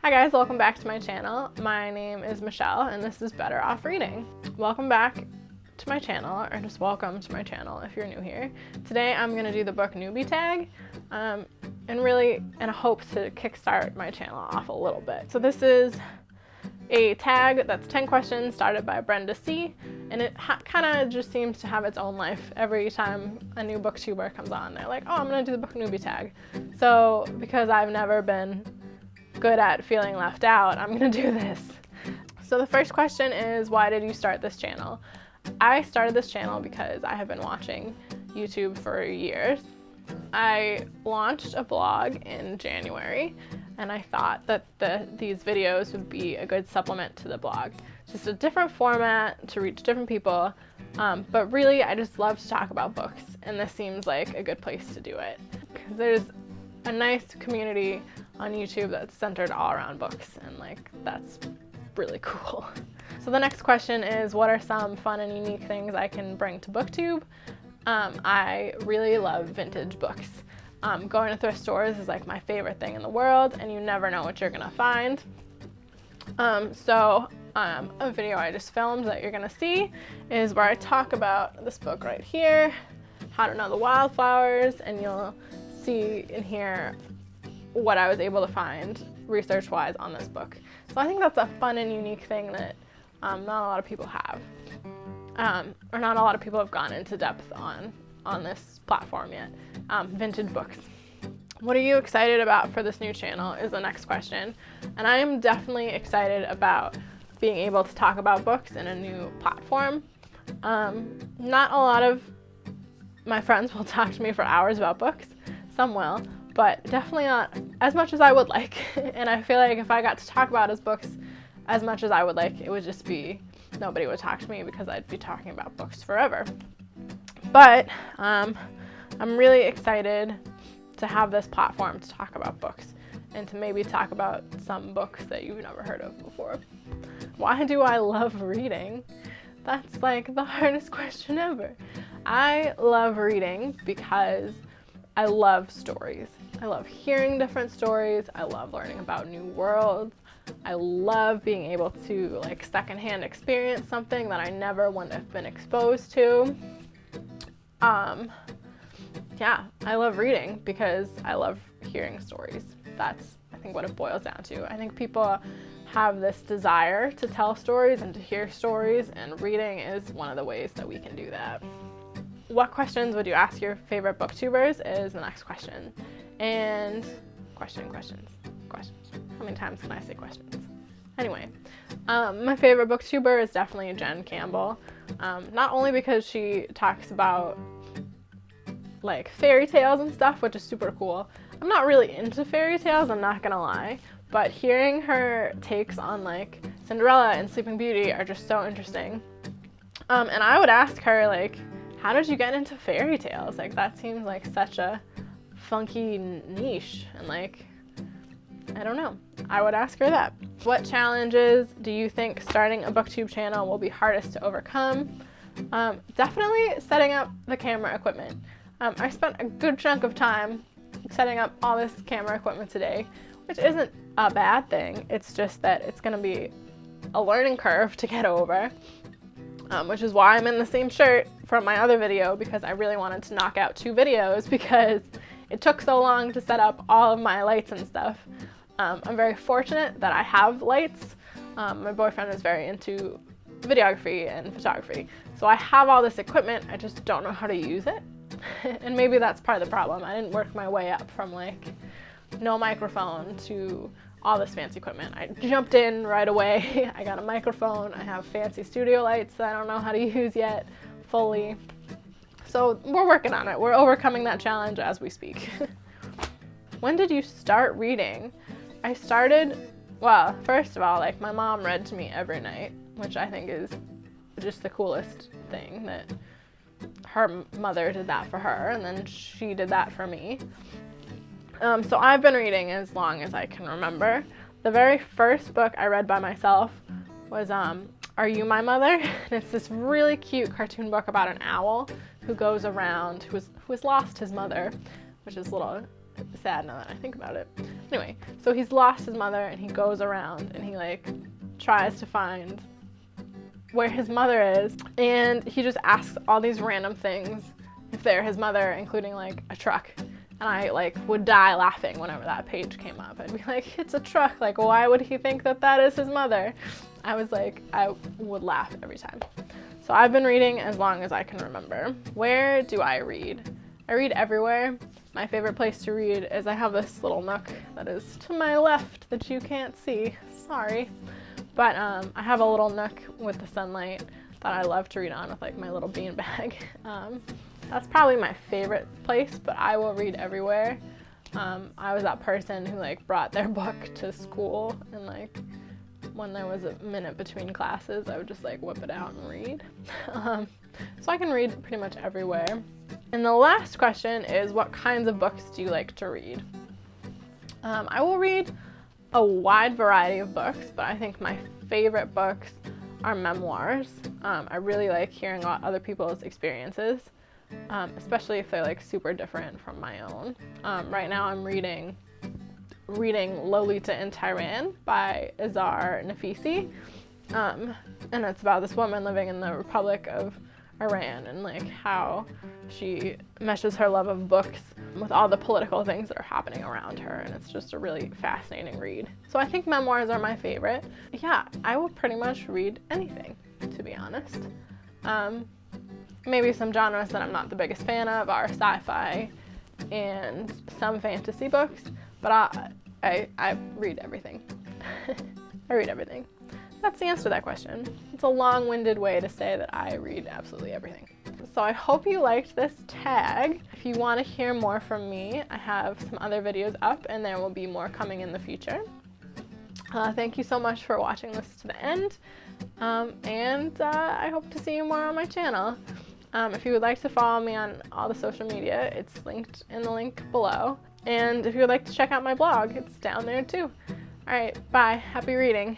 Hi guys, welcome back to my channel. My name is Michelle and this is Better Off Reading. Welcome back to my channel, or just welcome to my channel if you're new here. Today I'm going to do the book Newbie tag and really in hopes to kickstart my channel off a little bit. So this is a tag that's 10 questions started by Brenda C, and it kind of just seems to have its own life. Every time a new booktuber comes on, they're like, oh, I'm going to do the book Newbie tag. So because I've never been good at feeling left out, I'm gonna do this. So the first question is, why did you start this channel? I started this channel because I have been watching YouTube for years. I launched a blog in January and I thought that these videos would be a good supplement to the blog. Just a different format to reach different people, but really I just love to talk about books, and this seems like a good place to do it because there's a nice community on YouTube that's centered all around books, and like that's really cool. So the next question is, what are some fun and unique things I can bring to BookTube? I really love vintage books. Going to thrift stores is like my favorite thing in the world, and you never know what you're gonna find. A video I just filmed that you're gonna see is where I talk about this book right here, How to Know the Wildflowers, and you'll see in here what I was able to find research-wise on this book. So I think that's a fun and unique thing that not a lot of people have, or not a lot of people have gone into depth on this platform yet. Vintage books. What are you excited about for this new channel is the next question, and I am definitely excited about being able to talk about books in a new platform. Not a lot of my friends will talk to me for hours about books. Some will, but definitely not as much as I would like. And I feel like if I got to talk about his books as much as I would like, it would just be, nobody would talk to me because I'd be talking about books forever. But I'm really excited to have this platform to talk about books and to maybe talk about some books that you've never heard of before. Why do I love reading? That's like the hardest question ever. I love reading because I love stories. I love hearing different stories. I love learning about new worlds. I love being able to like secondhand experience something that I never would have been exposed to. Yeah, I love reading because I love hearing stories. That's, I think, what it boils down to. I think people have this desire to tell stories and to hear stories, and reading is one of the ways that we can do that. What questions would you ask your favorite booktubers is the next question. And questions. How many times can I say questions? Anyway, my favorite booktuber is definitely Jen Campbell. Not only because she talks about like fairy tales and stuff, which is super cool. I'm not really into fairy tales, I'm not gonna lie, but hearing her takes on like Cinderella and Sleeping Beauty are just so interesting. And I would ask her, like, how did you get into fairy tales? Like, that seems like such a funky niche, and like, I don't know. I would ask her that. What challenges do you think starting a booktube channel will be hardest to overcome? Definitely setting up the camera equipment. I spent a good chunk of time setting up all this camera equipment today, which isn't a bad thing. It's just that it's gonna be a learning curve to get over. Which is why I'm in the same shirt from my other video, because I really wanted to knock out 2 videos because it took so long to set up all of my lights and stuff. I'm very fortunate that I have lights. My boyfriend is very into videography and photography, so I have all this equipment, I just don't know how to use it. And maybe that's part of the problem. I didn't work my way up from like no microphone to all this fancy equipment. I jumped in right away. I got a microphone, I have fancy studio lights that I don't know how to use yet fully. So we're working on it. We're overcoming that challenge as we speak. When did you start reading? I started, well, first of all, like my mom read to me every night, which I think is just the coolest thing, that her mother did that for her and then she did that for me. So I've been reading as long as I can remember. The very first book I read by myself was Are You My Mother? And it's this really cute cartoon book about an owl who goes around, who has lost his mother, which is a little sad now that I think about it. Anyway, so he's lost his mother and he goes around and he like tries to find where his mother is, and he just asks all these random things if they're his mother, including like a truck. And I like would die laughing whenever that page came up. I'd be like, it's a truck, like why would he think that that is his mother? I was like, I would laugh every time. So I've been reading as long as I can remember. Where do I read? I read everywhere. My favorite place to read is, I have this little nook that is to my left that you can't see, sorry. But I have a little nook with the sunlight that I love to read on with like my little bean bag. That's probably my favorite place, but I will read everywhere. I was that person who like brought their book to school, and like when there was a minute between classes, I would just like whip it out and read. So I can read pretty much everywhere. And the last question is, what kinds of books do you like to read? I will read a wide variety of books, but I think my favorite books are memoirs. I really like hearing about other people's experiences, especially if they're like super different from my own. Right now I'm reading Lolita in Tehran by Azar Nafisi, and it's about this woman living in the Republic of Iran and like how she meshes her love of books with all the political things that are happening around her, and it's just a really fascinating read. So I think memoirs are my favorite. Yeah, I will pretty much read anything, to be honest. Maybe some genres that I'm not the biggest fan of are sci-fi and some fantasy books, but I read everything. I read everything. That's the answer to that question. It's a long-winded way to say that I read absolutely everything. So I hope you liked this tag. If you want to hear more from me, I have some other videos up, and there will be more coming in the future. Thank you so much for watching this to the end, and I hope to see you more on my channel. If you would like to follow me on all the social media, it's linked in the link below. And if you would like to check out my blog, it's down there too. All right, bye. Happy reading.